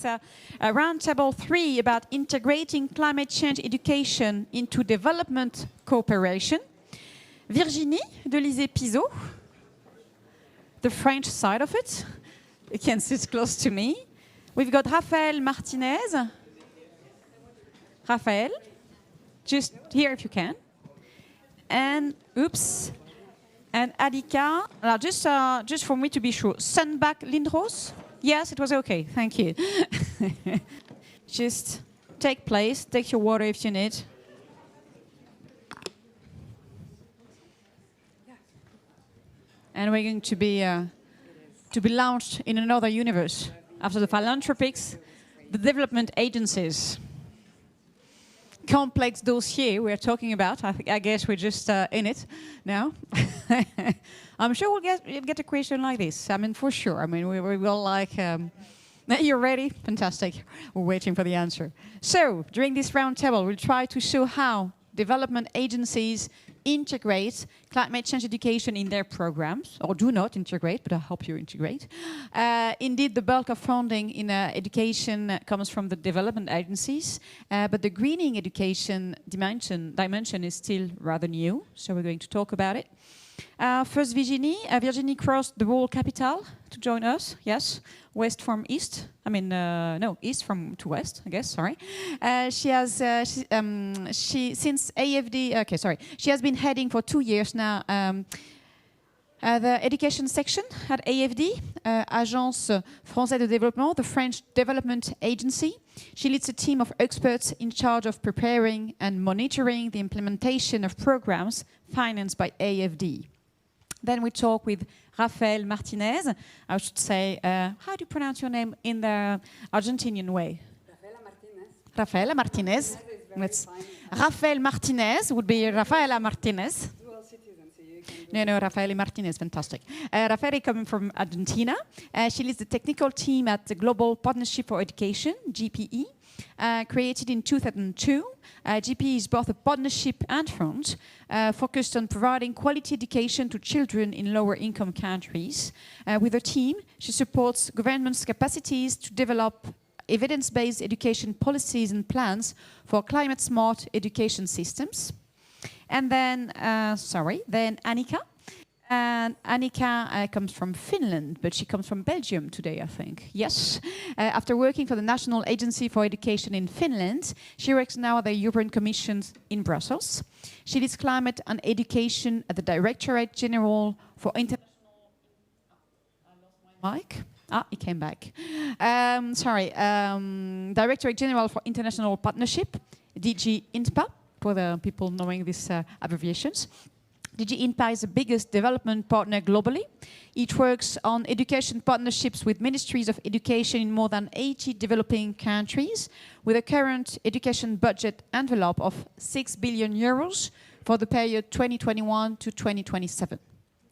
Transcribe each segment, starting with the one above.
It's a roundtable 3 about integrating climate change education into development cooperation. Virginie Delisee-Pizzo, the French side of it. You can sit close to me. We've got Raphaëlle Martínez. Raphaëlle, just here if you can. And, oops. And Annika, just for me to be sure, Sundbäck Lindros? Yes, it was okay, thank you. Just take place, take your water if you need. And we're going to be launched in another universe. After the philanthropics, the development agencies. Complex dossier we're talking about. I guess we're just in it now. I'm sure we'll get a question like this. I mean, for sure. I mean, we will like... you're ready? Fantastic. We're waiting for the answer. So, during this roundtable, we'll try to show how development agencies integrate climate change education in their programs, or do not integrate, but I hope you integrate. Indeed, the bulk of funding in education comes from the development agencies, but the greening education dimension is still rather new, so we're going to talk about it. First, Virginie. Virginie crossed the world capital to join us. Yes, west from east. I mean, no, east from to west. I guess. Sorry. She has since AFD. Okay, sorry. She has been heading for 2 years now the education section at AFD, Agence Française de Développement, the French development agency. She leads a team of experts in charge of preparing and monitoring the implementation of programs financed by AFD. Then we talk with Raphaëlle Martínez. I should say, how do you pronounce your name in the Argentinian way? Raphaëlle Martínez. Raphaëlle Martínez would be Raphaëlle Martínez. No, Raphaëlle Martínez, fantastic. Raphaëlle coming from Argentina. She leads the technical team at the Global Partnership for Education, GPE, created in 2002. GPE is both a partnership and fund, focused on providing quality education to children in lower income countries. With her team, she supports governments' capacities to develop evidence-based education policies and plans for climate-smart education systems. And then, then Annika. And Annika comes from Finland, but she comes from Belgium today, I think. Yes. After working for the National Agency for Education in Finland, she works now at the European Commission in Brussels. She leads climate and education at the Directorate General for International... I lost my mic. It came back. Directorate General for International Partnership, DG INPA, for the people knowing these abbreviations. DG INPA is the biggest development partner globally. It works on education partnerships with ministries of education in more than 80 developing countries, with a current education budget envelope of 6 billion euros for the period 2021 to 2027.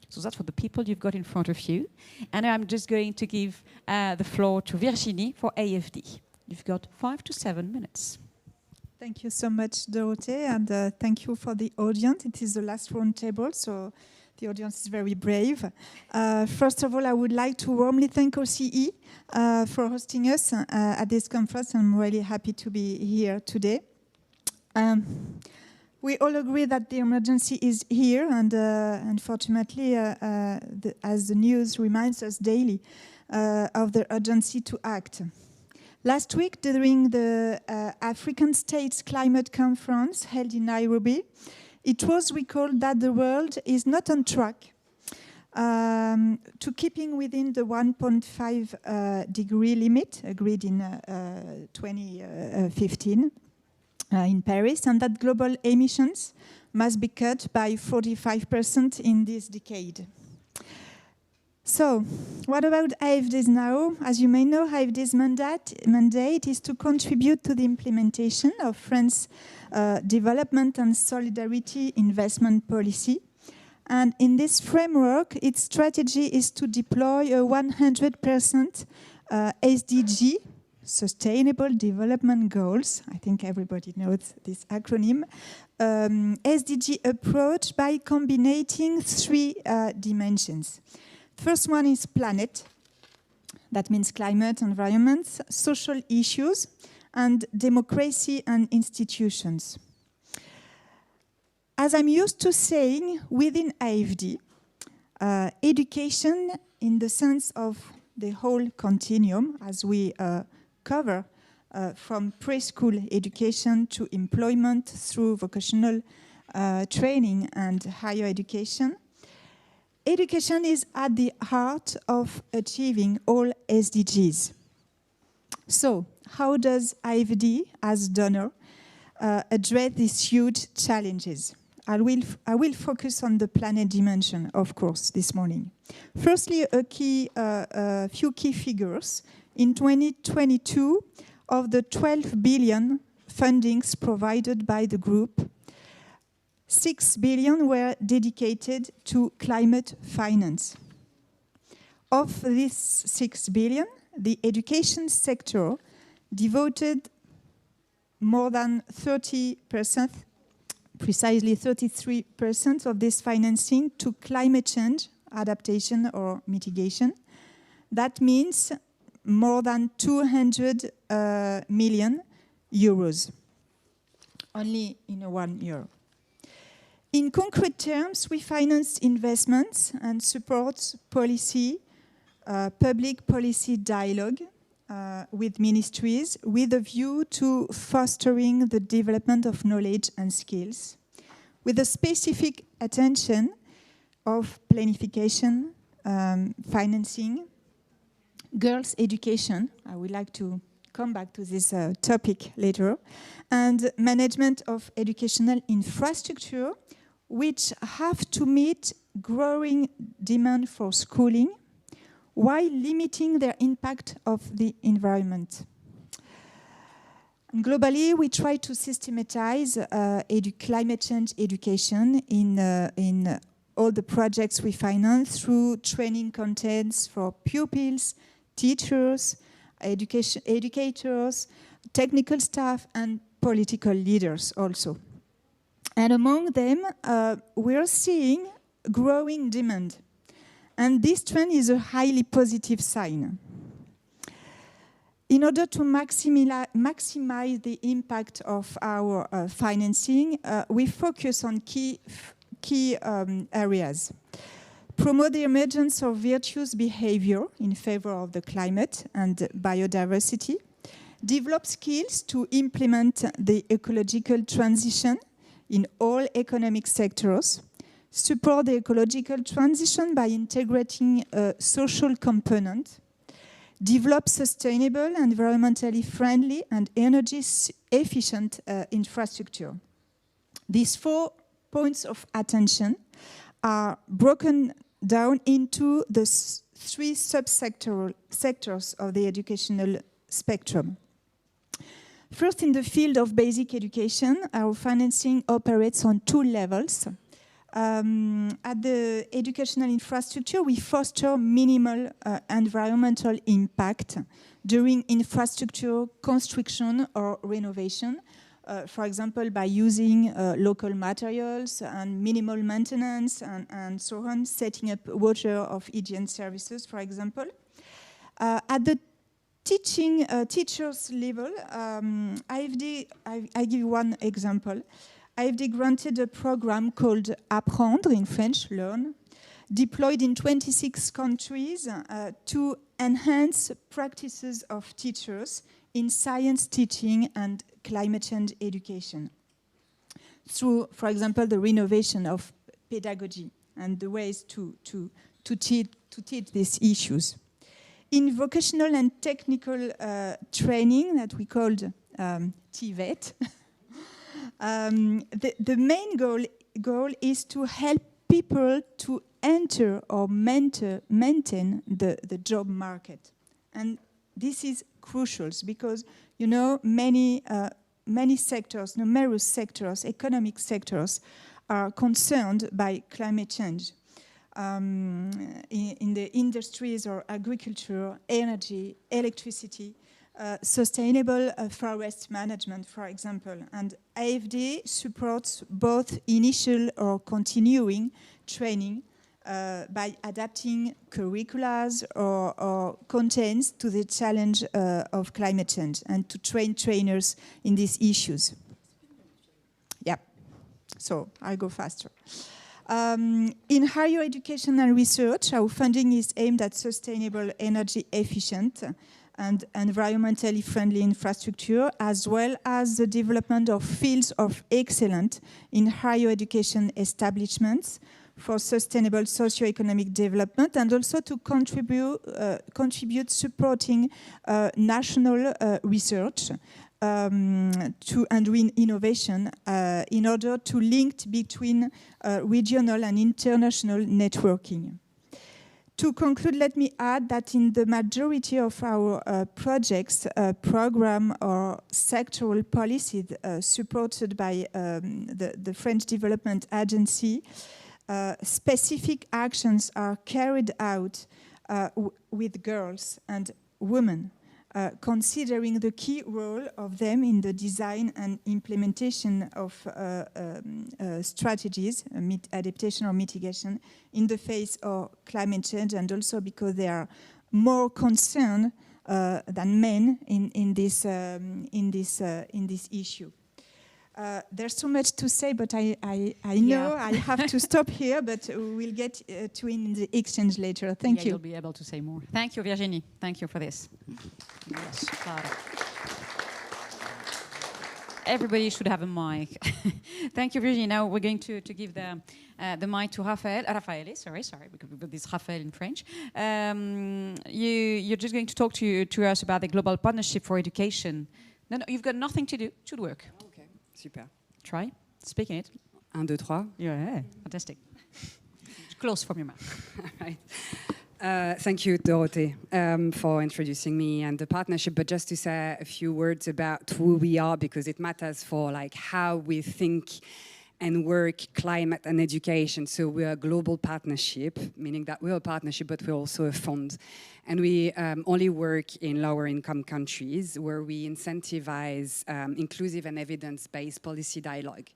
So that's for the people you've got in front of you. And I'm just going to give the floor to Virginie for AFD. You've got 5 to 7 minutes. Thank you so much, Dorothée, and thank you for the audience. It is the last round table, so the audience is very brave. First of all, I would like to warmly thank OCE for hosting us at this conference. I'm really happy to be here today. We all agree that the emergency is here, and unfortunately, as the news reminds us daily of the urgency to act. Last week, during the African States Climate Conference held in Nairobi, it was recalled that the world is not on track to keeping within the 1.5 degree limit agreed in 2015 in Paris, and that global emissions must be cut by 45% in this decade. So, what about AFD's now? As you may know, AFD's mandate is to contribute to the implementation of France's development and solidarity investment policy. And in this framework, its strategy is to deploy a 100% SDG, Sustainable Development Goals, I think everybody knows this acronym, SDG approach by combining 3 dimensions. First one is planet. That means climate, environment, social issues, and democracy and institutions. As I'm used to saying, within AFD, education in the sense of the whole continuum, as we cover from preschool education to employment through vocational training and higher education. Education is at the heart of achieving all SDGs. So, how does AFD, as donor, address these huge challenges? I will focus on the planet dimension, of course, this morning. Firstly, a few key figures. In 2022, of the 12 billion fundings provided by the group, 6 billion were dedicated to climate finance. Of this 6 billion, the education sector devoted more than 30%, precisely 33% of this financing to climate change, adaptation or mitigation. That means more than 200 million euros, only in 1 year. In concrete terms, we finance investments and support policy, public policy dialogue with ministries with a view to fostering the development of knowledge and skills, with a specific attention of planification, financing, girls' education. I would like to come back to this topic later, and management of educational infrastructure, which have to meet growing demand for schooling while limiting their impact of the environment. And globally, we try to systematize climate change education in all the projects we finance through training contents for pupils, teachers, educators, technical staff, and political leaders also. And among them, we are seeing growing demand. And this trend is a highly positive sign. In order to maximize the impact of our financing, we focus on key areas. Promote the emergence of virtuous behavior in favor of the climate and biodiversity. Develop skills to implement the ecological transition in all economic sectors. Support the ecological transition by integrating a social component. Develop sustainable, environmentally friendly, and energy-efficient infrastructure. These 4 points of attention are broken down into the 3 sectors of the educational spectrum. First, in the field of basic education, our financing operates on 2 levels. At the educational infrastructure, we foster minimal environmental impact during infrastructure construction or renovation, for example, by using local materials and minimal maintenance and so on, setting up water of hygiene services, for example. At the teachers level, AFD, I give you one example. AFD granted a program called Apprendre, in French, learn, deployed in 26 countries to enhance practices of teachers in science teaching and climate change education through, for example, the renovation of pedagogy and the ways to teach these issues. In vocational and technical training that we called TVET, the main goal is to help people to enter or maintain the job market. And this is crucial because, you know, many sectors, numerous sectors, economic sectors, are concerned by climate change. In the industries or agriculture, energy, electricity, sustainable forest management, for example. And AFD supports both initial or continuing training by adapting curriculums or contents to the challenge of climate change and to train trainers in these issues. Yeah, so I'll go faster. In higher education and research, our funding is aimed at sustainable, energy efficient and environmentally friendly infrastructure, as well as the development of fields of excellence in higher education establishments for sustainable socio-economic development, and also to contribute supporting national research and innovation in order to link between regional and international networking. To conclude, let me add that in the majority of our projects, program or sectoral policies supported by the French Development Agency, specific actions are carried out with girls and women, considering the key role of them in the design and implementation of strategies, adaptation or mitigation, in the face of climate change, and also because they are more concerned than men in this issue. There's so much to say, but I know I have to stop here, but we'll get to in the exchange later. Thank you. You'll be able to say more. Thank you, Virginie. Thank you for this. Yes, everybody should have a mic. Thank you, Virginie. Now we're going to give the mic to Raphaëlle. Sorry, because we put this Raphaëlle in French. You're just going to talk to us about the Global Partnership for Education. No, you've got nothing to do. It should work. Okay, super. Try speaking it. 1, 2, 3. Yeah, fantastic. Close from your mouth. All right. Thank you, Dorothée, for introducing me and the partnership. But just to say a few words about who we are, because it matters for like how we think and work climate and education. So we're a global partnership, meaning that we're a partnership, but we're also a fund. And we only work in lower income countries where we incentivize inclusive and evidence-based policy dialogue,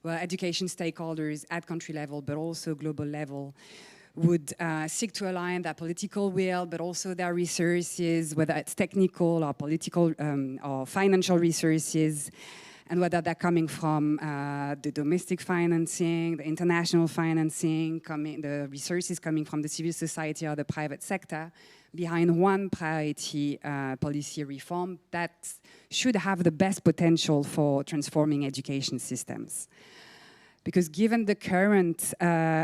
where education stakeholders at country level, but also global level, would seek to align their political will, but also their resources, whether it's technical or political or financial resources, and whether they're coming from the domestic financing, the international financing, the resources coming from the civil society or the private sector, behind one priority policy reform that should have the best potential for transforming education systems. Because given the current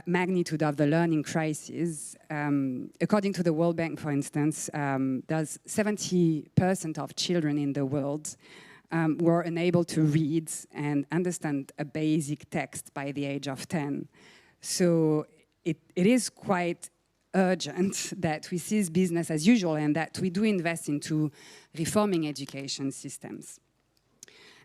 magnitude of the learning crisis, according to the World Bank, for instance, there's 70% of children in the world were unable to read and understand a basic text by the age of 10. So it is quite urgent that we cease business as usual and that we do invest into reforming education systems.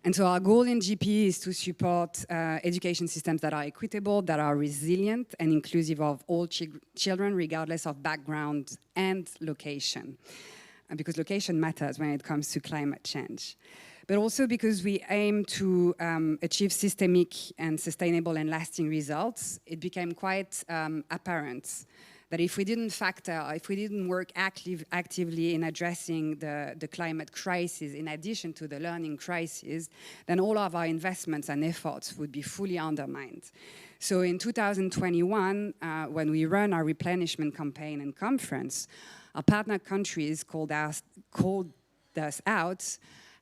And so our goal in GP is to support education systems that are equitable, that are resilient and inclusive of all children, regardless of background and location. Because location matters when it comes to climate change. But also because we aim to achieve systemic and sustainable and lasting results, it became quite apparent that if we didn't work actively in addressing the climate crisis in addition to the learning crisis, then all of our investments and efforts would be fully undermined. So in 2021, when we run our replenishment campaign and conference, our partner countries called us out,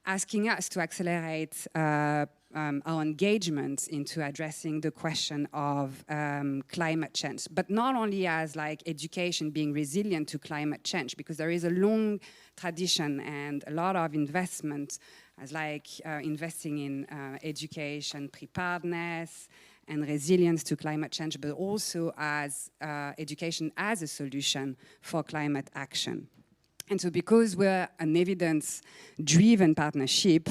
asking us to accelerate our engagement into addressing the question of climate change, but not only as like education being resilient to climate change, because there is a long tradition and a lot of investment as like investing in education preparedness and resilience to climate change, but also as education as a solution for climate action. And so because we're an evidence-driven partnership,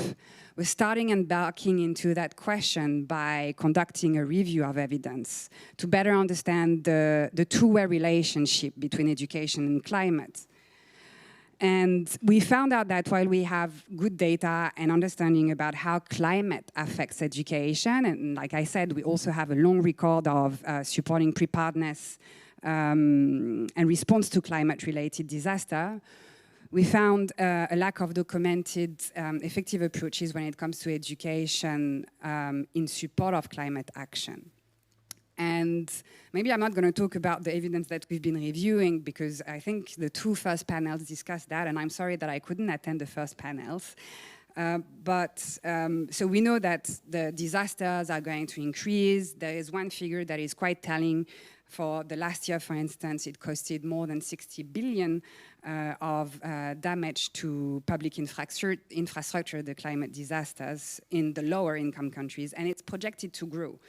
we're starting embarking into that question by conducting a review of evidence to better understand the two-way relationship between education and climate. And we found out that while we have good data and understanding about how climate affects education, and like I said, we also have a long record of supporting preparedness and response to climate-related disaster, we found a lack of documented effective approaches when it comes to education in support of climate action. And maybe I'm not going to talk about the evidence that we've been reviewing, because I think the two first panels discussed that, and I'm sorry that I couldn't attend the first panels. So we know that the disasters are going to increase. There is one figure that is quite telling. For the last year, for instance, it costed more than 60 billion of damage to public infrastructure, the climate disasters in the lower income countries, and it's projected to grow.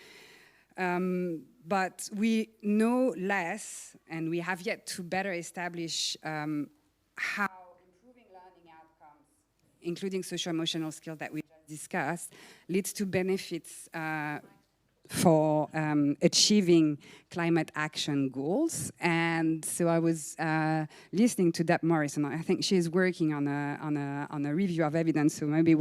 But we know less, and we have yet to better establish how improving learning outcomes, including social-emotional skills that we just discussed, leads to benefits for achieving climate action goals. And so I was listening to Deb Morris, and I think she is working on a review of evidence, so maybe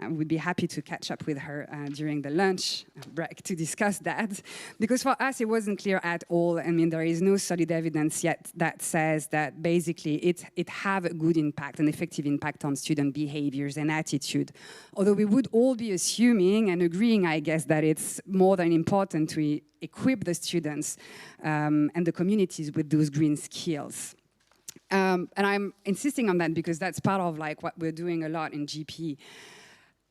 I would be happy to catch up with her during the lunch break to discuss that. Because for us, it wasn't clear at all. I mean, there is no solid evidence yet that says that basically it have a good impact, an effective impact on student behaviors and attitude. Although we would all be assuming and agreeing, I guess, that it's more than important to equip the students and the communities with those green skills. And I'm insisting on that because that's part of like what we're doing a lot in GP.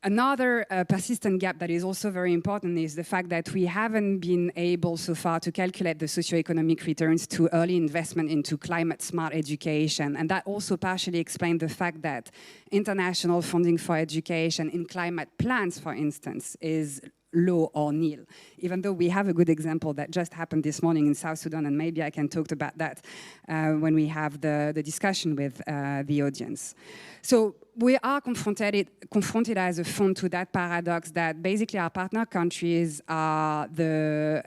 Another persistent gap that is also very important is the fact that we haven't been able so far to calculate the socioeconomic returns to early investment into climate-smart education. And that also partially explains the fact that international funding for education in climate plans, for instance, is low or nil, even though we have a good example that just happened this morning in South Sudan, and maybe I can talk about that when we have the discussion with the audience. So we are confronted as a fund to that paradox that basically our partner countries are the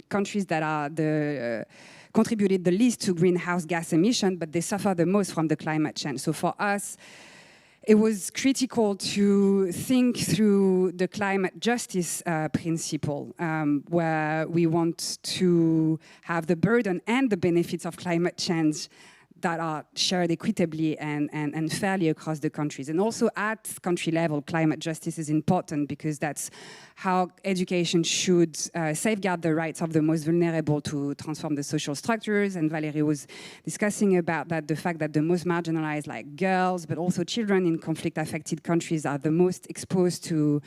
countries that are contributed the least to greenhouse gas emission, but they suffer the most from the climate change. So for us, it was critical to think through the climate justice principle, where we want to have the burden and the benefits of climate change that are shared equitably and fairly across the countries. And also at country level, climate justice is important because that's how education should safeguard the rights of the most vulnerable to transform the social structures. And Valérie was discussing about that, the fact that the most marginalized, like girls, but also children in conflict-affected countries are the most exposed to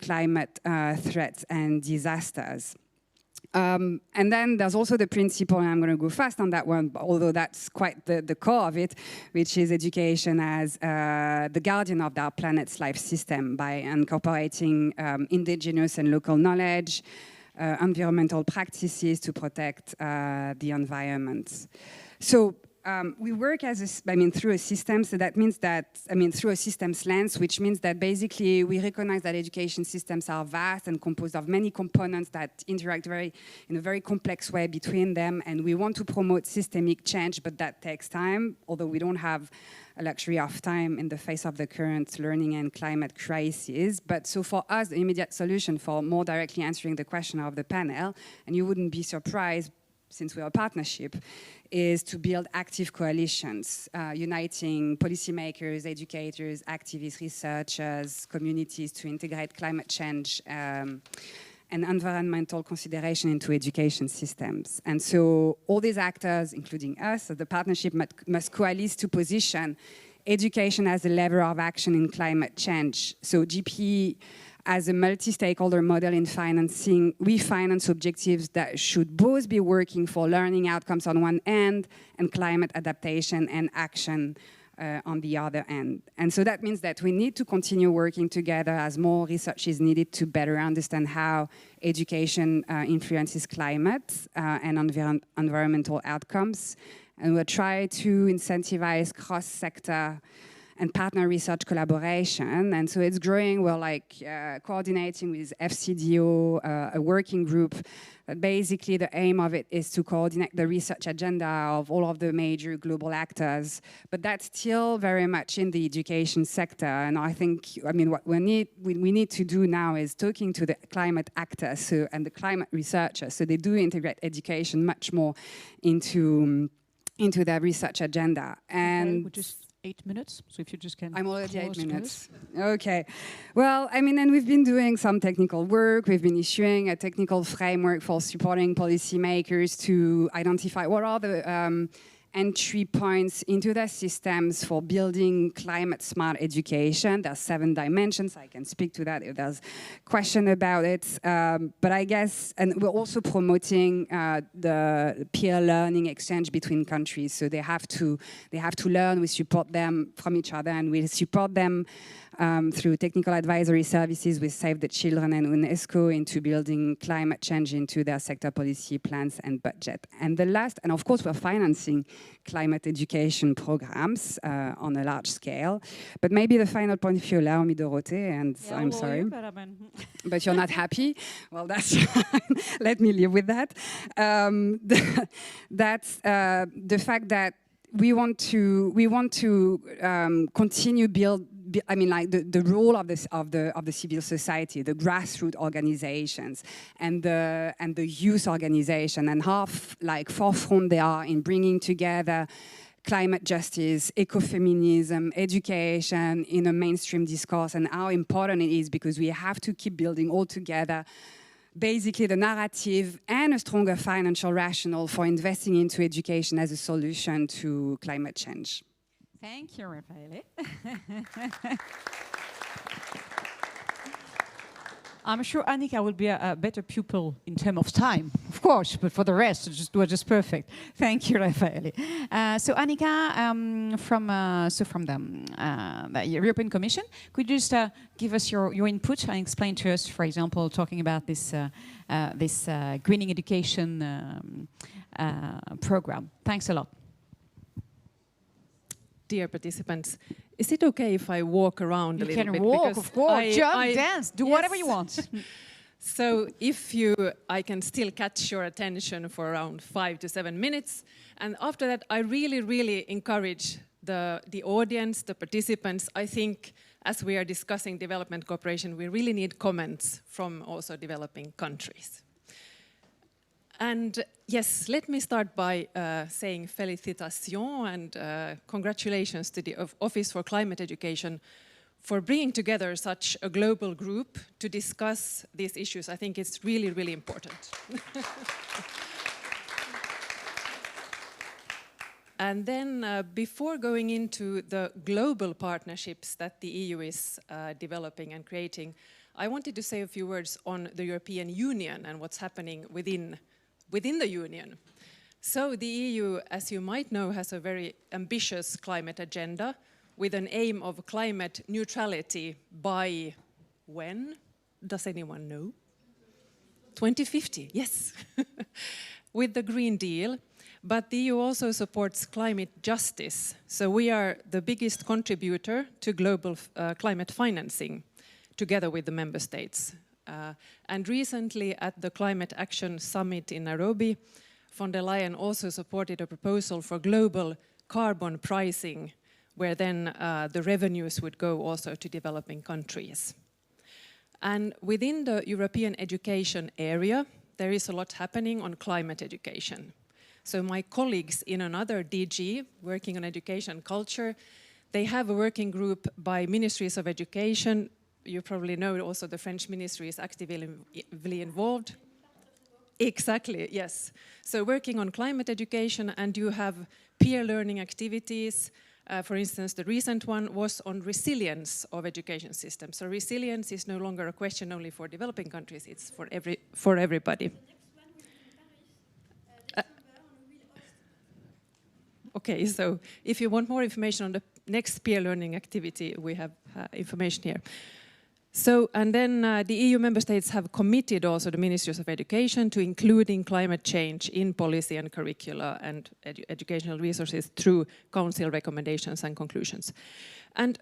climate threats and disasters. And then there's also the principle, and I'm going to go fast on that one, although that's quite the core of it, which is education as the guardian of our planet's life system by incorporating indigenous and local knowledge, environmental practices to protect the environment. So we work through a system, so that means that, through a systems lens, which means that basically we recognize that education systems are vast and composed of many components that interact in a very complex way between them, and we want to promote systemic change, but that takes time, although we don't have a luxury of time in the face of the current learning and climate crisis. But so for us, the immediate solution for more directly answering the question of the panel, and you wouldn't be surprised since we're a partnership, is to build active coalitions, uniting policymakers, educators, activists, researchers, communities to integrate climate change and environmental consideration into education systems. And so all these actors, including us, so the partnership must coalesce to position education as a lever of action in climate change. So GP, as a multi-stakeholder model in financing, we finance objectives that should both be working for learning outcomes on one end and climate adaptation and action on the other end. And so that means that we need to continue working together as more research is needed to better understand how education influences climate and environmental outcomes. And we'll try to incentivize cross-sector and partner research collaboration. And so it's growing. We're like coordinating with FCDO, a working group. Basically, the aim of it is to coordinate the research agenda of all of the major global actors. But that's still very much in the education sector. And I think, what we need to do now is talking to the climate actors and the climate researchers, so they do integrate education much more into their research agenda. And okay, 8 minutes, so if you just can... I'm already 8 minutes. Okay. Well, and we've been doing some technical work. We've been issuing a technical framework for supporting policymakers to identify what are the entry points into their systems for building climate-smart education. There's 7 dimensions. I can speak to that if there's question about it. But I guess, and we're also promoting the peer learning exchange between countries. So they have to learn. We support them from each other, and we support them through technical advisory services with Save the Children and UNESCO into building climate change into their sector policy plans and budget. And the last, and of course we're financing climate education programs on a large scale. But maybe the final point, if you allow me, Dorothée, and yeah, I'm sorry, but you're not happy? Well, that's fine. Let me live with that. That's the fact that we want to continue the role of the civil society, the grassroots organizations, and the youth organization, and how forefront they are in bringing together climate justice, ecofeminism, education in a mainstream discourse, and how important it is, because we have to keep building all together basically the narrative and a stronger financial rationale for investing into education as a solution to climate change. Thank you, Raphaëlle. I'm sure Annika will be a better pupil in terms of time, of course, but for the rest, we're just perfect. Thank you, Raphaëlle. So Annika, from the European Commission, could you just give us your input and explain to us, for example, talking about this greening education program? Thanks a lot. Dear participants, is it okay if I walk around a little bit? You can walk, of course, jump, dance, do whatever you want. So I can still catch your attention for around 5 to 7 minutes. And after that, I really, really encourage the audience, the participants. I think as we are discussing development cooperation, we really need comments from also developing countries. And yes, let me start by saying félicitations and congratulations to the Office for Climate Education for bringing together such a global group to discuss these issues. I think it's really, really important. And then before going into the global partnerships that the EU is developing and creating, I wanted to say a few words on the European Union and what's happening within the Union. So the EU, as you might know, has a very ambitious climate agenda with an aim of climate neutrality by when? Does anyone know? 2050, yes. With the Green Deal. But the EU also supports climate justice. So we are the biggest contributor to global climate financing together with the member states. And recently at the Climate Action Summit in Nairobi, von der Leyen also supported a proposal for global carbon pricing, where then the revenues would go also to developing countries. And within the European education area, there is a lot happening on climate education. So my colleagues in another DG working on education and culture, they have a working group by ministries of education. You probably know also the French ministry is actively involved. Exactly, yes. So working on climate education, and you have peer learning activities. For instance, the recent one was on resilience of education systems. So resilience is no longer a question only for developing countries, it's for everybody. Okay, so if you want more information on the next peer learning activity, we have information here. So, and then the EU member states have committed also the ministries of education to including climate change in policy and curricula and educational resources through council recommendations and conclusions. And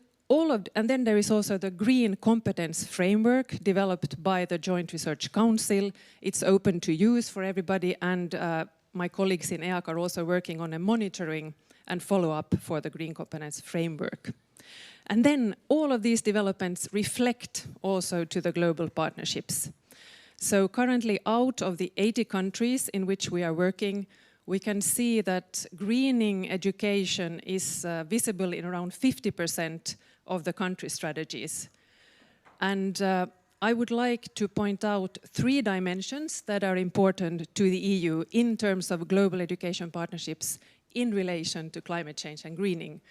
then there is also the Green Competence Framework developed by the Joint Research Council. It's open to use for everybody, and my colleagues in EAC are also working on a monitoring and follow-up for the Green Competence Framework. And then all of these developments reflect also to the global partnerships. So currently, out of the 80 countries in which we are working, we can see that greening education is visible in around 50% of the country strategies. And I would like to point out 3 dimensions that are important to the EU in terms of global education partnerships in relation to climate change and greening.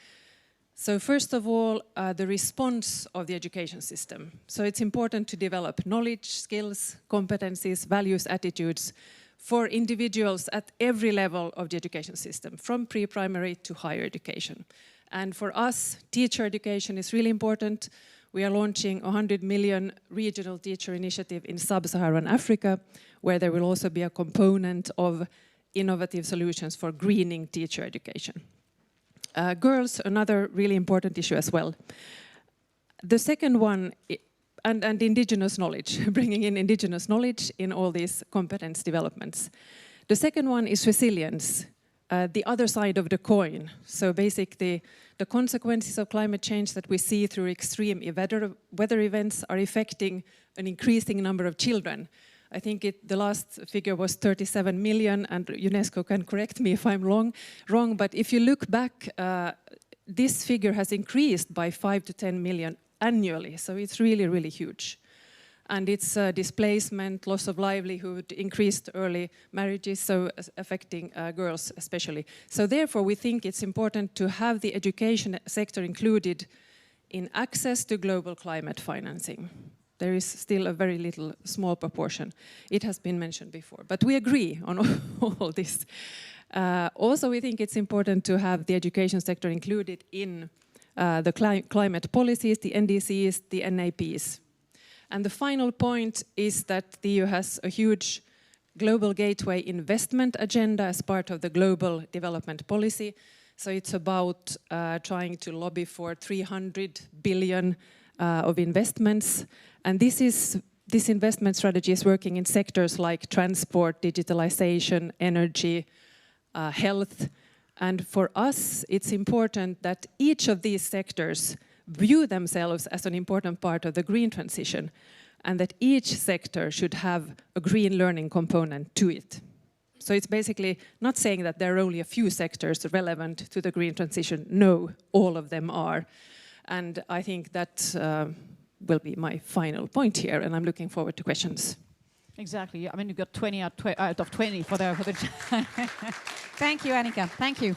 So first of all, the response of the education system. So it's important to develop knowledge, skills, competencies, values, attitudes for individuals at every level of the education system, from pre-primary to higher education. And for us, teacher education is really important. We are launching a 100 million regional teacher initiative in sub-Saharan Africa, where there will also be a component of innovative solutions for greening teacher education. Girls, another really important issue as well. The second one, and indigenous knowledge, bringing in indigenous knowledge in all these competence developments. The second one is resilience, the other side of the coin. So basically, the consequences of climate change that we see through extreme weather events are affecting an increasing number of children. I think the last figure was 37 million, and UNESCO can correct me if I'm wrong, but if you look back, this figure has increased by 5 to 10 million annually, so it's really, really huge. And it's displacement, loss of livelihood, increased early marriages, so affecting girls especially. So therefore, we think it's important to have the education sector included in access to global climate financing. There is still a very little, small proportion. It has been mentioned before, but we agree on all this. Also, we think it's important to have the education sector included in the climate policies, the NDCs, the NAPs. And the final point is that the EU has a huge global gateway investment agenda as part of the global development policy. So it's about trying to lobby for 300 billion of investments. And this investment strategy is working in sectors like transport, digitalization, energy, health. And for us, it's important that each of these sectors view themselves as an important part of the green transition, and that each sector should have a green learning component to it. So it's basically not saying that there are only a few sectors relevant to the green transition. No, all of them are. And I think that will be my final point here, and I'm looking forward to questions. Exactly. I mean, you got 20 out of 20 for the Thank you, Annika. Thank you.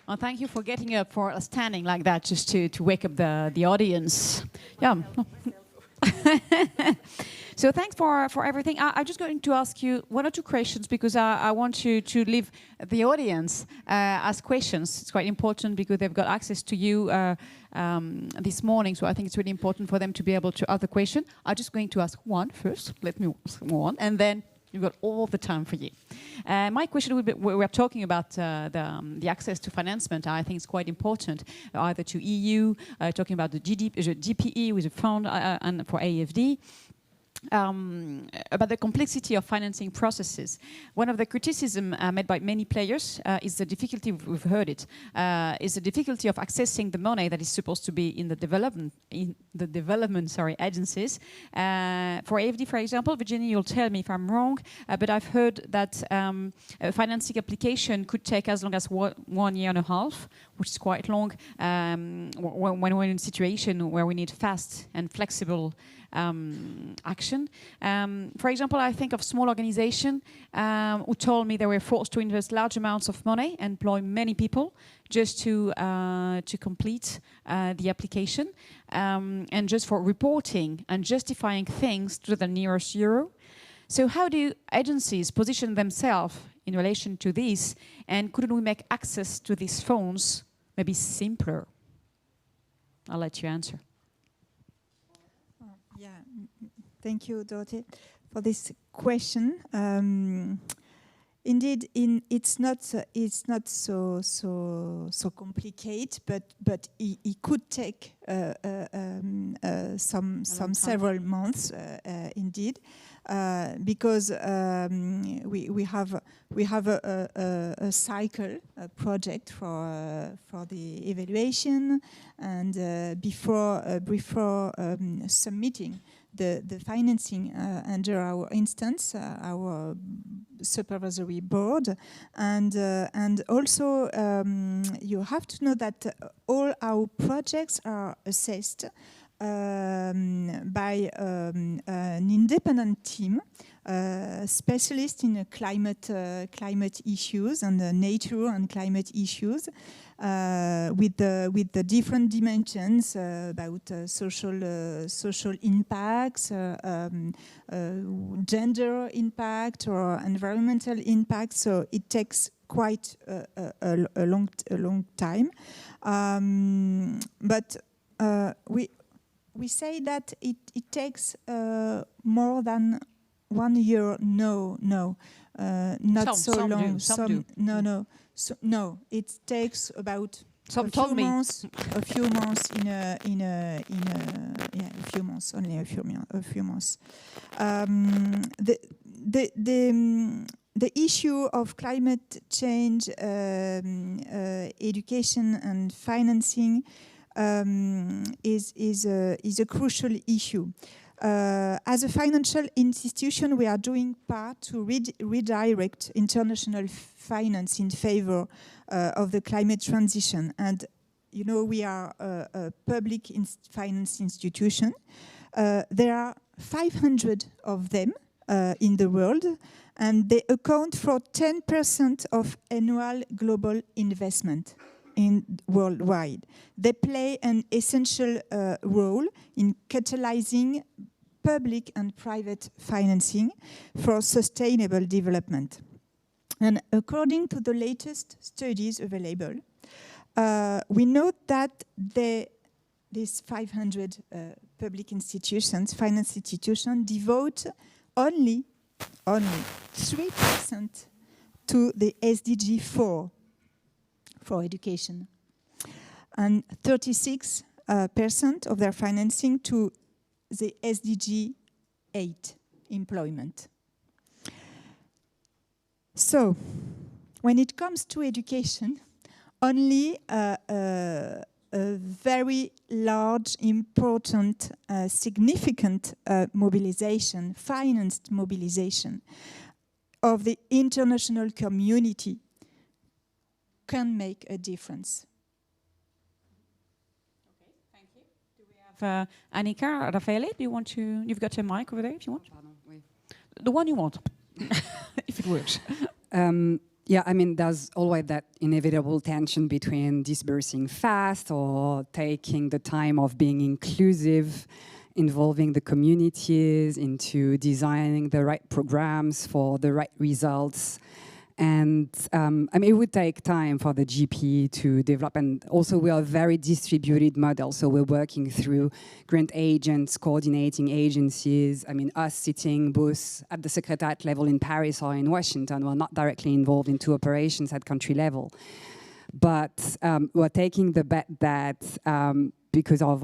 Well, thank you for getting up, for standing like that, just to wake up the audience. Yeah. So thanks for everything. I'm just going to ask you 1 or 2 questions, because I want you to leave the audience ask questions. It's quite important because they've got access to you this morning, so I think it's really important for them to be able to ask the question. I'm just going to ask one first. Let me ask one, and then you've got all the time for you. My question would be, we're talking about the access to financement. I think it's quite important, either to EU, talking about the GPE with a fund and for AFD. About the complexity of financing processes. One of the criticisms made by many players is the difficulty, we've heard it, is the difficulty of accessing the money that is supposed to be in the development agencies. For AFD, for example, Virginie, you'll tell me if I'm wrong, but I've heard that a financing application could take as long as 1 year and a half, which is quite long when we're in a situation where we need fast and flexible action. For example, I think of small organizations who told me they were forced to invest large amounts of money and employ many people just to complete the application, and just for reporting and justifying things to the nearest euro. So how do agencies position themselves in relation to this, and couldn't we make access to these funds maybe simpler? I'll let you answer. Yeah, thank you, Dorothée, for this question. Indeed, it's not so complicated, but it could take some several months, indeed, because we have a cycle, a project for the evaluation, and before submitting the financing under our instance, our supervisory board, and also you have to know that all our projects are assessed by an independent team, specialist in climate issues and nature and climate issues, with the different dimensions about social impacts, gender impact, or environmental impact. So it takes quite a long time, but we say that it takes more than 1 year. No, not so long. Some do. No, it takes about Some a told few me. months. A few months a few months, only a few months. The issue of climate change, education and financing is a crucial issue. As a financial institution, we are doing part to redirect international finance in favor of the climate transition. And, you know, we are a public finance institution. There are 500 of them in the world, and they account for 10% of annual global investment worldwide. They play an essential role in catalyzing public and private financing for sustainable development. And according to the latest studies available, we note that these 500 public institutions, finance institutions, devote only 3% to the SDG 4 for education, and 36% of their financing to the SDG 8, employment. So, when it comes to education, only a very large, important, significant mobilization, financed mobilization of the international community can make a difference. Okay, thank you. Do we have Annika, Raphaëlle? Do you want to? You've got a mic over there if you want. Pardon, oui. The one you want, if it works. Yeah, I mean, there's always that inevitable tension between disbursing fast or taking the time of being inclusive, involving the communities into designing the right programs for the right results. And I mean, it would take time for the GP to develop. And also, we are a very distributed model. So we're working through grant agents, coordinating agencies. I mean, us sitting both at the secretariat level in Paris or in Washington, we're not directly involved into operations at country level. But we're taking the bet that because of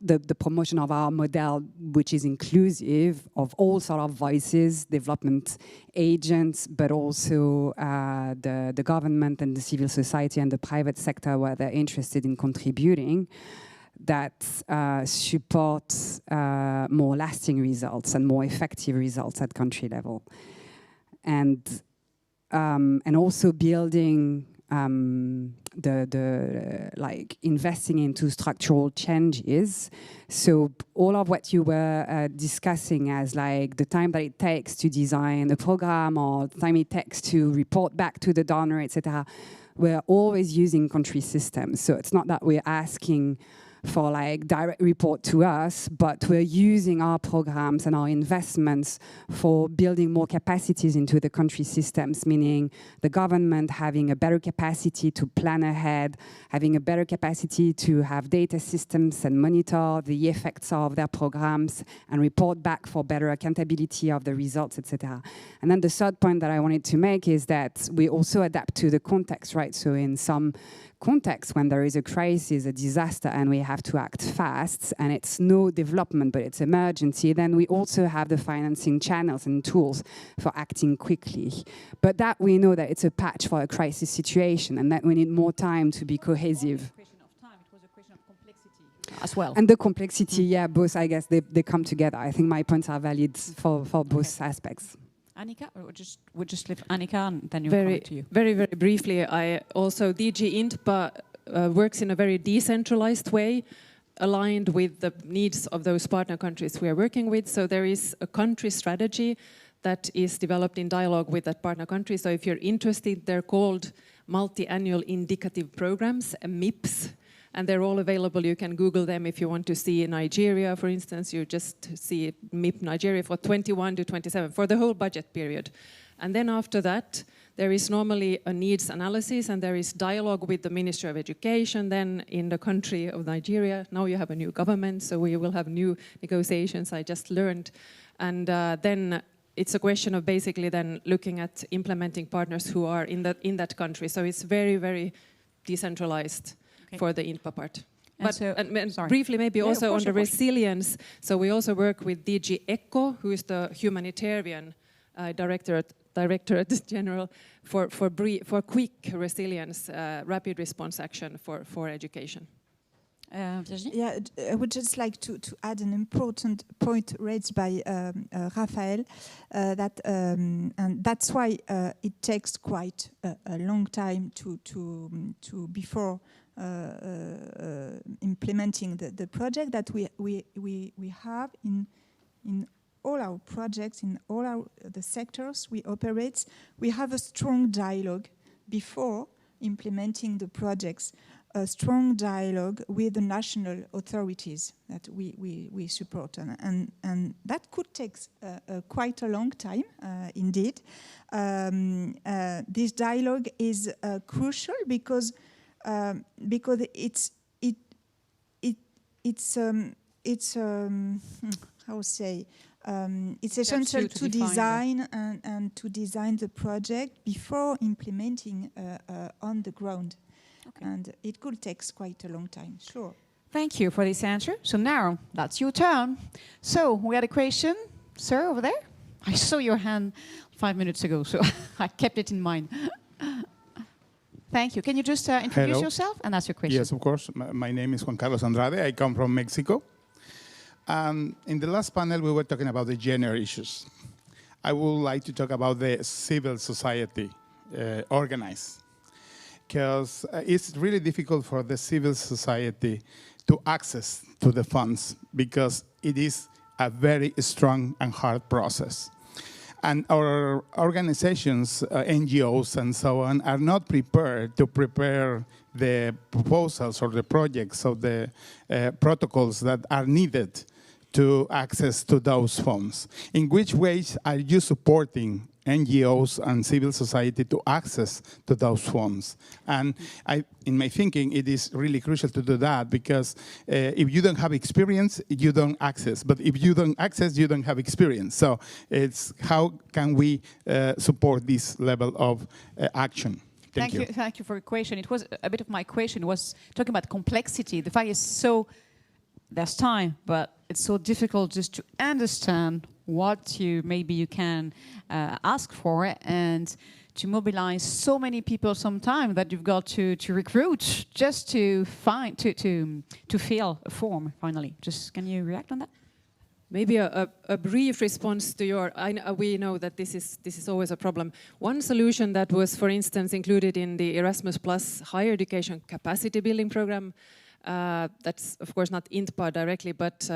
the promotion of our model, which is inclusive of all sort of voices, development agents, but also the government and the civil society and the private sector where they're interested in contributing, that support more lasting results and more effective results at country level. And also building like investing into structural changes. So all of what you were discussing as like the time that it takes to design a program or the time it takes to report back to the donor, etc., we're always using country systems. So it's not that we're asking for like direct report to us, but we're using our programs and our investments for building more capacities into the country systems, meaning the government having a better capacity to plan ahead, having a better capacity to have data systems and monitor the effects of their programs and report back for better accountability of the results, etc. And then the third point that I wanted to make is that we also adapt to the context, right? So in some contexts, when there is a crisis, a disaster, and we have to act fast, and it's no development, but it's emergency, then we also have the financing channels and tools for acting quickly. But that we know that it's a patch for a crisis situation, and that we need more time to be cohesive. As well. And the complexity, yeah, both, I guess, they come together. I think my points are valid for both aspects. Annika, or we'll just leave Annika and then you'll come to you. Very, very briefly, DG INTPA works in a very decentralized way, aligned with the needs of those partner countries we are working with. So there is a country strategy that is developed in dialogue with that partner country. So if you're interested, they're called multi-annual indicative programs, MIPS. And they're all available. You can Google them if you want to see Nigeria, for instance. You just see MIP Nigeria for 21 to 27, for the whole budget period. And then after that, there is normally a needs analysis and there is dialogue with the Ministry of Education then in the country of Nigeria. Now you have a new government, so we will have new negotiations, I just learned. And then it's a question of basically then looking at implementing partners who are in that country. So it's very, very decentralized. Okay. For the INPA part. And briefly, maybe also on the resilience. So we also work with DG ECHO, who is the humanitarian Directorate General for quick resilience, rapid response action for education. Yeah, I would just like to add an important point raised by Raphaëlle, and that's why it takes quite a long time to before implementing the project that we have in all our projects, in all the sectors we operate. We have a strong dialogue before implementing the projects, a strong dialogue with the national authorities that we support, and that could take quite a long time, indeed. This dialogue is crucial because it's how say it's essential to design and to design the project before implementing on the ground. Okay. And it could take quite a long time, sure. Thank you for this answer. So now, that's your turn. So, we had a question. Sir, over there? I saw your hand 5 minutes ago, so I kept it in mind. Thank you. Can you just introduce yourself and ask your question? Yes, of course. My name is Juan Carlos Andrade. I come from Mexico. In the last panel, we were talking about the gender issues. I would like to talk about the civil society organized. Because it's really difficult for the civil society to access to the funds because it is a very strong and hard process. And our organizations, NGOs and so on, are not prepared to prepare the proposals or the projects or the protocols that are needed to access to those funds. In which ways are you supporting NGOs and civil society to access to those funds? And in my thinking, it is really crucial to do that because if you don't have experience, you don't access. But if you don't access, you don't have experience. So it's how can we support this level of action? Thank you. Thank you for your question. It was a bit of my question was talking about complexity. The fact is there's time, but it's so difficult just to understand what maybe you can ask for and to mobilize so many people sometime that you've got to recruit just to fill a form finally. Just can you react on that? Maybe a brief response to your. We know that this is always a problem. One solution that was, for instance, included in the Erasmus Plus higher education capacity building program. That's of course not INTPA directly, but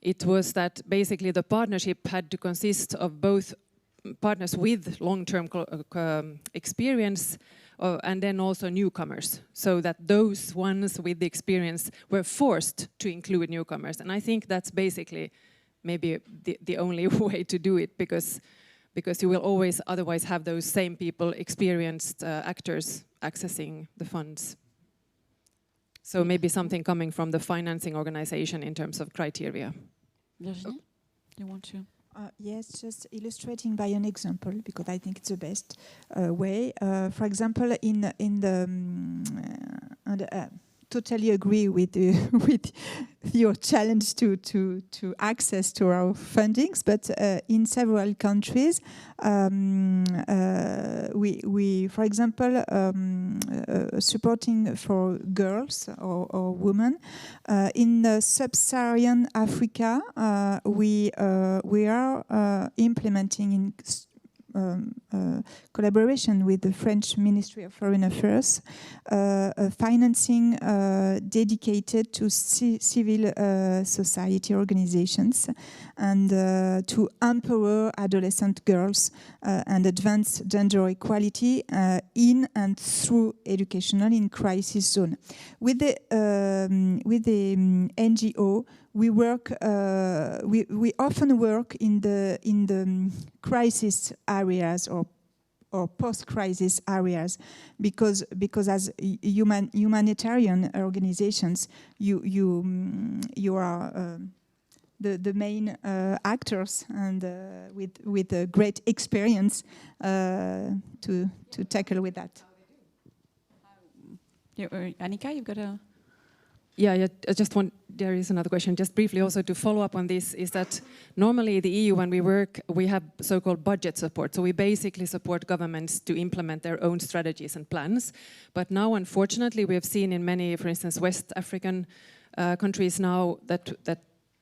it was that basically the partnership had to consist of both partners with long-term experience and then also newcomers, so that those ones with the experience were forced to include newcomers. And I think that's basically maybe the only way to do it, because you will always otherwise have those same people, experienced actors accessing the funds. So maybe something coming from the financing organization in terms of criteria. Virginie, you want to? Yes, just illustrating by an example, because I think it's the best way. For example, totally agree with with your challenge to access to our fundings, but in several countries, we for example supporting for girls or women in sub-Saharan Africa, we are implementing in collaboration with the French Ministry of Foreign Affairs, financing dedicated to civil society organizations and to empower adolescent girls and advance gender equality in and through educational in crisis zone. With the NGO, we work. We often work in the crisis areas or post-crisis areas, because as humanitarian organizations, you are the main actors and with a great experience to tackle with that. Annika, you've got a... Yeah, I just want, there is another question, just briefly also to follow up on this, is that normally the EU, when we work, we have so-called budget support. So we basically support governments to implement their own strategies and plans. But now, unfortunately, we have seen in many, for instance, West African countries now that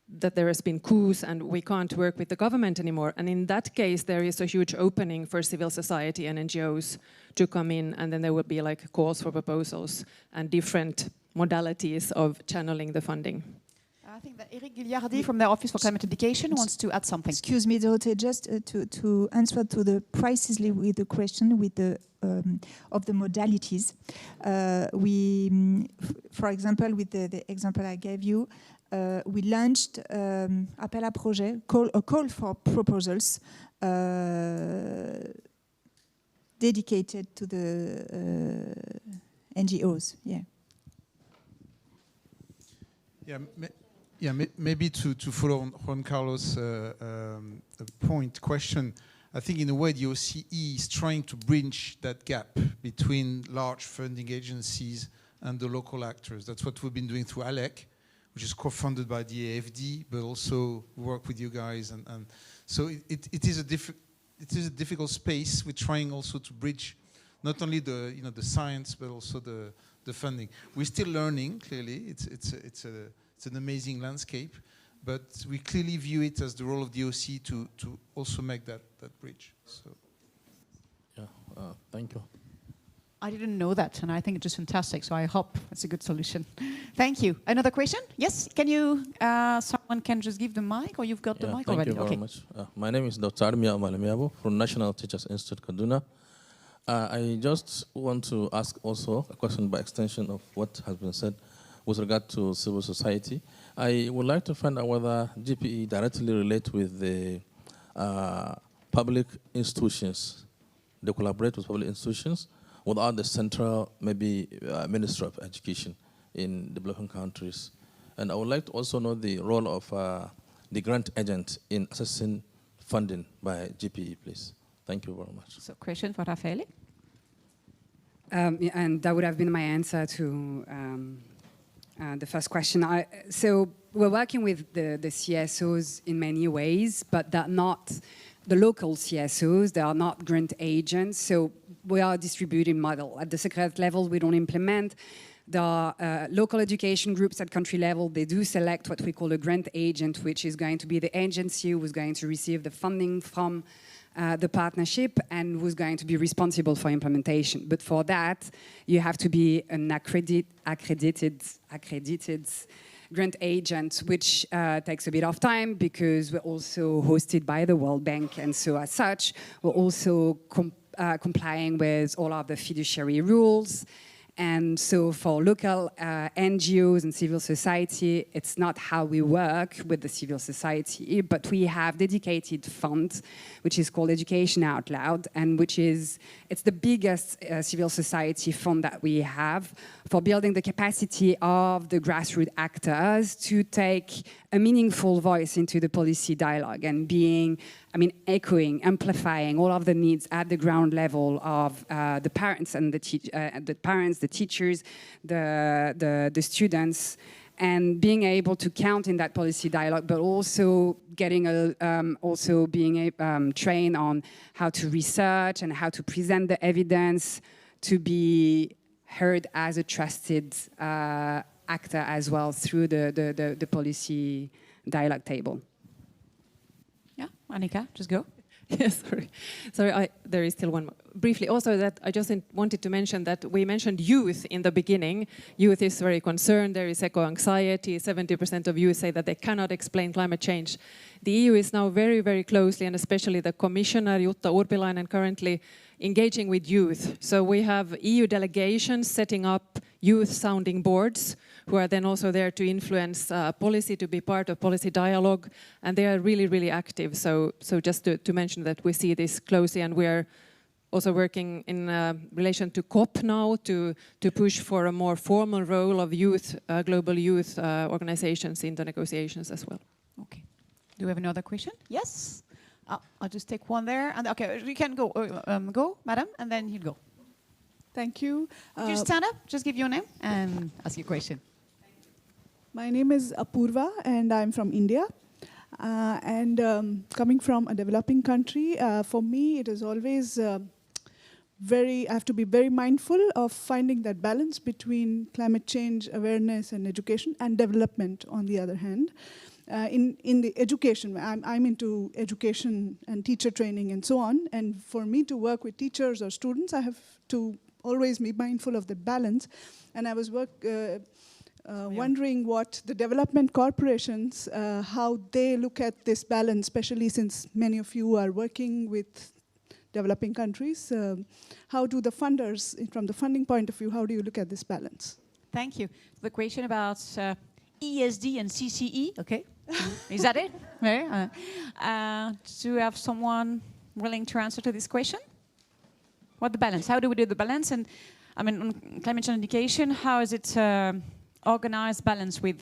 there has been coups and we can't work with the government anymore. And in that case, there is a huge opening for civil society and NGOs to come in, and then there will be like calls for proposals and different modalities of channeling the funding. I think that Eric Gilliardi from the Office for Climate Education wants to add something. Excuse me, Dorothée, just to answer to the precisely with the question with the of the modalities. For example, with the example I gave you, we launched appel à projet, a call for proposals dedicated to the NGOs. Yeah. Yeah, maybe to follow on Juan Carlos' question, I think in a way the OCE is trying to bridge that gap between large funding agencies and the local actors. That's what we've been doing through ALEC, which is co-funded by the AFD, but also work with you guys. And so it is a difficult space. We're trying also to bridge not only the science, but also the funding. We're still learning, clearly. It's an amazing landscape, but we clearly view it as the role of the OC to also make that bridge. So. Yeah, thank you. I didn't know that, and I think it's just fantastic, so I hope it's a good solution. Thank you. Another question? Yes? Can you, someone can just give the mic, or you've got the mic already? Thank you very much. My name is Dr. Armia Malamiabo from National Teachers Institute, Kaduna. I just want to ask also a question by extension of what has been said with regard to civil society. I would like to find out whether GPE directly relate with the public institutions. They collaborate with public institutions without the central, maybe, Ministry of Education in developing countries. And I would like to also know the role of the grant agent in assessing funding by GPE, please. Thank you very much. So, question for Raphaëlle. And that would have been my answer to the first question. So we're working with the CSOs in many ways, but they're not the local CSOs. They are not grant agents. So we are a distributed model. At the secretariat level, we don't implement. There are local education groups at country level. They do select what we call a grant agent, which is going to be the agency who's going to receive the funding from the partnership and who's going to be responsible for implementation. But for that, you have to be an accredited grant agent, which takes a bit of time because we're also hosted by the World Bank. And so as such, we're also complying with all of the fiduciary rules. And so for local NGOs and civil society, it's not how we work with the civil society, but we have dedicated fund, which is called Education Out Loud, and it's the biggest civil society fund that we have for building the capacity of the grassroots actors to take a meaningful voice into the policy dialogue and echoing, amplifying all of the needs at the ground level of the parents and the teachers, the students, and being able to count in that policy dialogue, but also being trained on how to research and how to present the evidence to be heard as a trusted actor as well through the policy dialogue table. Yeah, Annika, just go. Yes, sorry. There is still one more. Briefly, also that I just wanted to mention that we mentioned youth in the beginning. Youth is very concerned. There is eco-anxiety. 70% of youth say that they cannot explain climate change. The EU is now very, very closely, and especially the Commissioner Jutta Urpilainen currently engaging with youth. So we have EU delegations setting up youth sounding boards who are then also there to influence policy, to be part of policy dialogue, and they are really, really active. So just to mention that we see this closely, and we are also working in relation to COP now to push for a more formal role of youth, global youth organizations in the negotiations as well. Okay. Do we have another question? Yes. I'll just take one there. And okay, you can go, madam, and then you go. Thank you. Would you stand up? Just give your name and ask your question. My name is Apurva, and I'm from India. Coming from a developing country, for me, it is always I have to be very mindful of finding that balance between climate change awareness and education and development on the other hand. In the education, I'm into education and teacher training and so on. And for me to work with teachers or students, I have to always be mindful of the balance. And I was wondering what the development corporations, how they look at this balance, especially since many of you are working with developing countries. How do the funders, from the funding point of view, how do you look at this balance? Thank you. The question about ESD and CCE, okay. Is that it? Yeah. Do you have someone willing to answer to this question? What the balance? How do we do the balance? And I mean, on climate change education, how is it organized balance with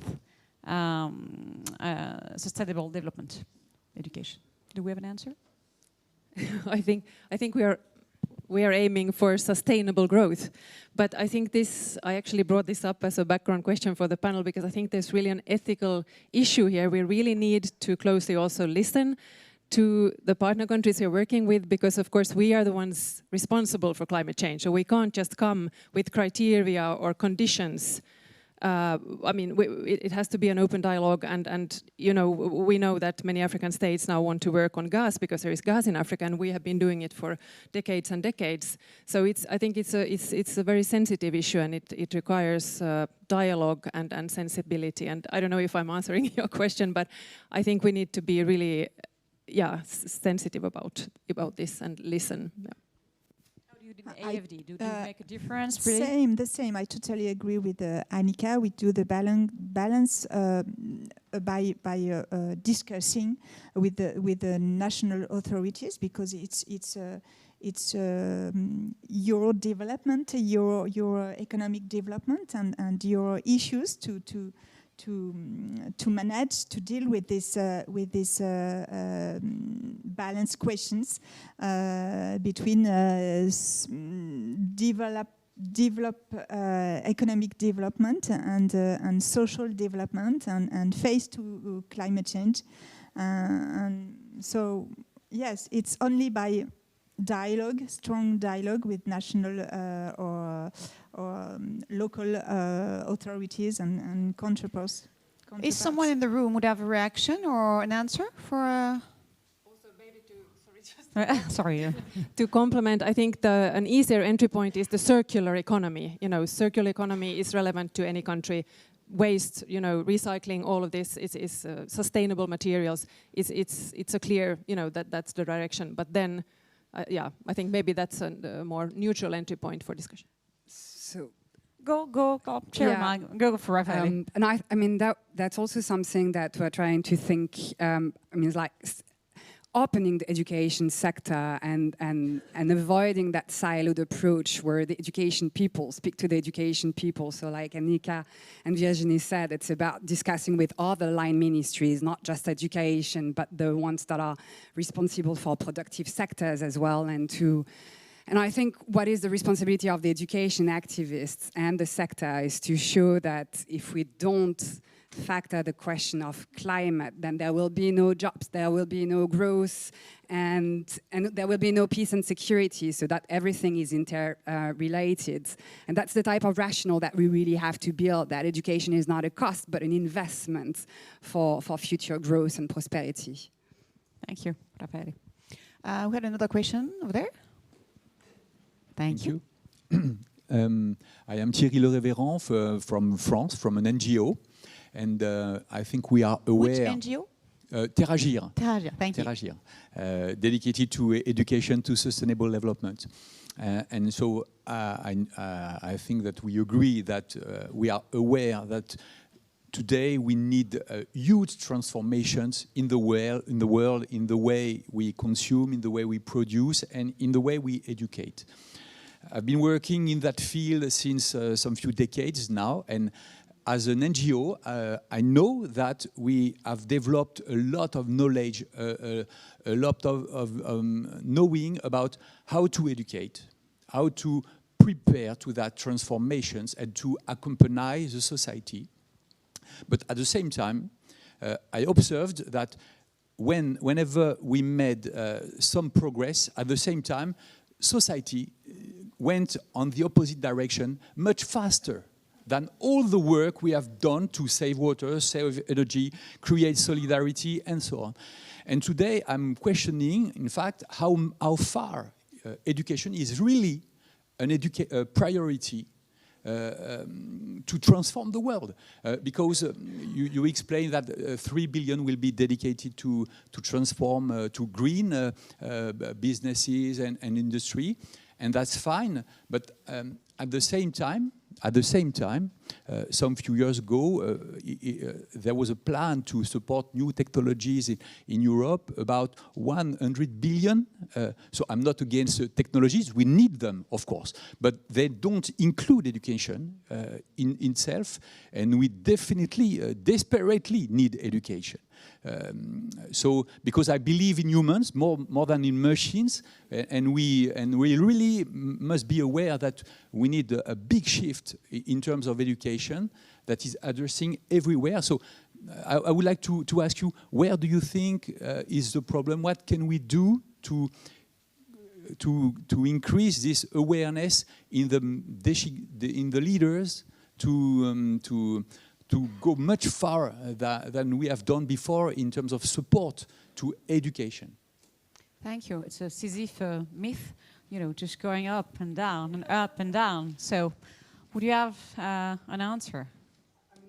sustainable development education? Do we have an answer? I think we are aiming for sustainable growth. But I think I actually brought this up as a background question for the panel because I think there's really an ethical issue here. We really need to closely also listen to the partner countries we're working with because, of course, we are the ones responsible for climate change. So we can't just come with criteria or conditions. It has to be an open dialogue, and you know, we know that many African states now want to work on gas because there is gas in Africa, and we have been doing it for decades and decades. So I think it's a very sensitive issue, and it requires dialogue and sensibility. And I don't know if I'm answering your question, but I think we need to be really, sensitive about this and listen. Yeah. AFD, do they make a difference? The same. I totally agree with Annika. We do the balance by discussing with the national authorities because it's your development, your economic development, and your issues to manage to deal with this balance questions between economic development and social development and face to climate change. And so yes, it's only by dialogue, strong dialogue with national or local authorities and counterparts. Is someone in the room would have a reaction or an answer for? Also, maybe sorry. To complement, I think an easier entry point is the circular economy. You know, circular economy is relevant to any country. Waste, you know, recycling, all of this is sustainable materials. It's a clear, you know, that's the direction. But then yeah, I think maybe that's a more neutral entry point for discussion. So Go, Chair Yeah. go for Raphaëlle. and I mean that's also something that we're trying to think. I mean, it's like opening the education sector and avoiding that siloed approach where the education people speak to the education people. So like Annika and Virginie said, it's about discussing with other line ministries, not just education, but the ones that are responsible for productive sectors as well. And I think what is the responsibility of the education activists and the sector is to show that if we don't factor the question of climate, then there will be no jobs, there will be no growth, and there will be no peace and security, so that everything is interrelated. And that's the type of rationale that we really have to build, that education is not a cost, but an investment for future growth and prosperity. Thank you, Raphaëlle. We had another question over there. Thank you. I am Thierry Le Révérend from France, from an NGO. And I think we are aware. Which NGO? Teragir. Teragir, thank you. Teragir, dedicated to education, to sustainable development. And so I think that we agree that we are aware that today we need huge transformations in the world, in the way we consume, in the way we produce, and in the way we educate. I've been working in that field since some few decades now, and as an NGO, I know that we have developed a lot of knowledge, a lot of knowing about how to educate, how to prepare to that transformations and to accompany the society. But at the same time, I observed that whenever we made some progress, at the same time, society went on the opposite direction much faster than all the work we have done to save water, save energy, create solidarity, and so on. And today I'm questioning, in fact, how far education is really a priority to transform the world. Because you explained that 3 billion will be dedicated to transform to green businesses and industry, and that's fine. But at the same time, some few years ago, there was a plan to support new technologies in Europe, about 100 billion. So I'm not against technologies, we need them, of course, but they don't include education in itself, and we definitely, desperately need education. So, because I believe in humans more than in machines, and we really must be aware that we need a big shift in terms of education that is addressing everywhere. So, I would like to ask you, where do you think is the problem? What can we do to increase this awareness in the leaders to go much farther than we have done before in terms of support to education? Thank you. It's a Sisyphus myth, you know, just going up and down and up and down. So, would you have an answer?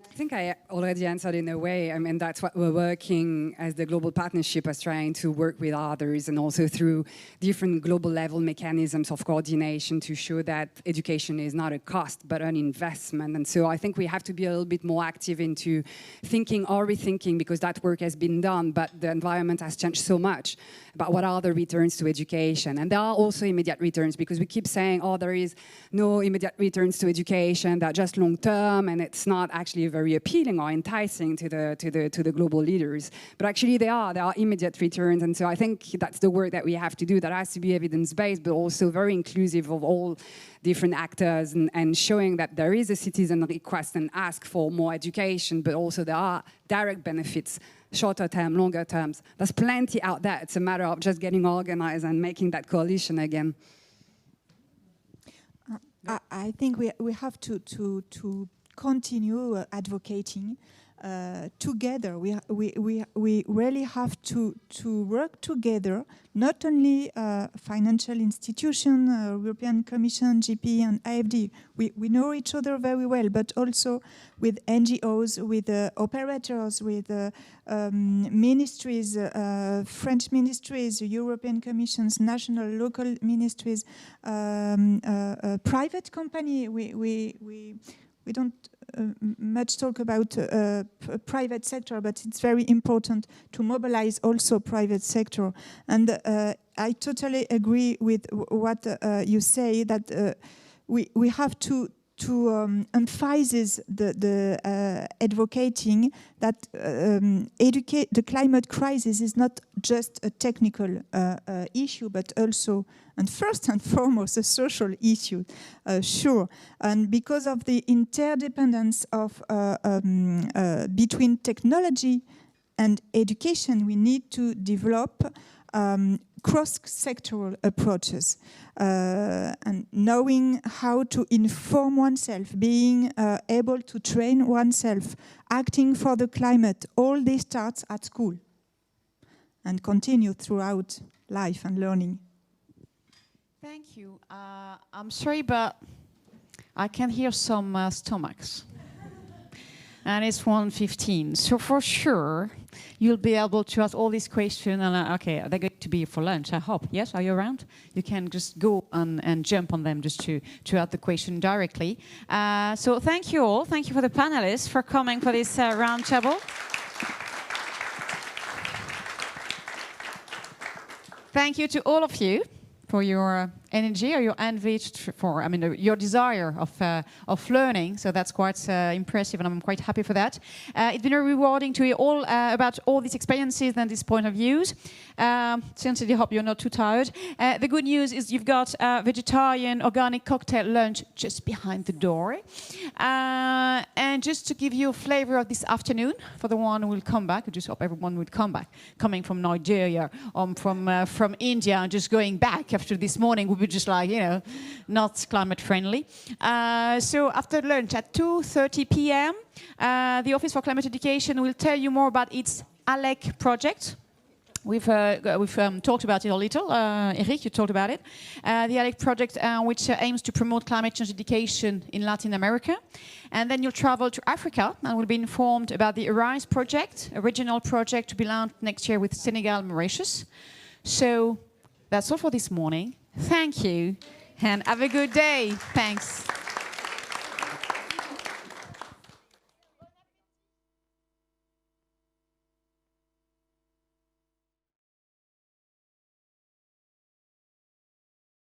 I think I already answered in a way. I mean, that's what we're working as the global partnership, as trying to work with others and also through different global level mechanisms of coordination to show that education is not a cost, but an investment. And so I think we have to be a little bit more active into thinking or rethinking, because that work has been done, but the environment has changed so much about what are the returns to education. And there are also immediate returns, because we keep saying, oh, there is no immediate returns to education, they're just long term, and it's not actually very appealing or enticing to the global leaders. But actually there are immediate returns, and so I think that's the work that we have to do. That has to be evidence-based, but also very inclusive of all different actors, and showing that there is a citizen request and ask for more education, but also there are direct benefits, shorter term, longer terms. There's plenty out there. It's a matter of just getting organized and making that coalition again. I think we have to continue advocating together. We really have to work together, not only financial institution, European Commission, GP and AFD. We know each other very well, but also with NGOs, with operators, with ministries, French ministries, European Commissions, national, local ministries, private company. We don't much talk about private sector, but it's very important to mobilize also private sector. And I totally agree with what you say, that we have to emphasize the advocating that the climate crisis is not just a technical issue, but also, and first and foremost, a social issue, sure. And because of the interdependence of between technology and education, we need to develop cross-sectoral approaches, and knowing how to inform oneself, being able to train oneself, acting for the climate. All this starts at school and continue throughout life and learning. Thank you. I'm sorry, but I can hear some stomachs. And it's 1:15. So for sure, you'll be able to ask all these questions. And okay, they're going to be for lunch, I hope. Yes, are you around? You can just go and jump on them just to ask the question directly. So thank you all. Thank you for the panelists for coming for this roundtable. Thank you to all of you for your energy, or your envy for, your desire of learning. So that's quite impressive, and I'm quite happy for that. It's been very rewarding to hear all about all these experiences and these point of views. Sincerely hope you're not too tired. The good news is you've got a vegetarian organic cocktail lunch just behind the door. And just to give you a flavor of this afternoon, for the one who will come back, I just hope everyone will come back, coming from Nigeria, from India, and just going back after this morning would be just like, not climate friendly. So after lunch at 2:30 p.m., the Office for Climate Education will tell you more about its ALEC project. We've talked about it a little. Eric, you talked about it. The ALEC project, which aims to promote climate change education in Latin America. And then you'll travel to Africa and will be informed about the ARISE project, a regional project to be launched next year with Senegal and Mauritius. So that's all for this morning. Thank you, and have a good day. Thanks.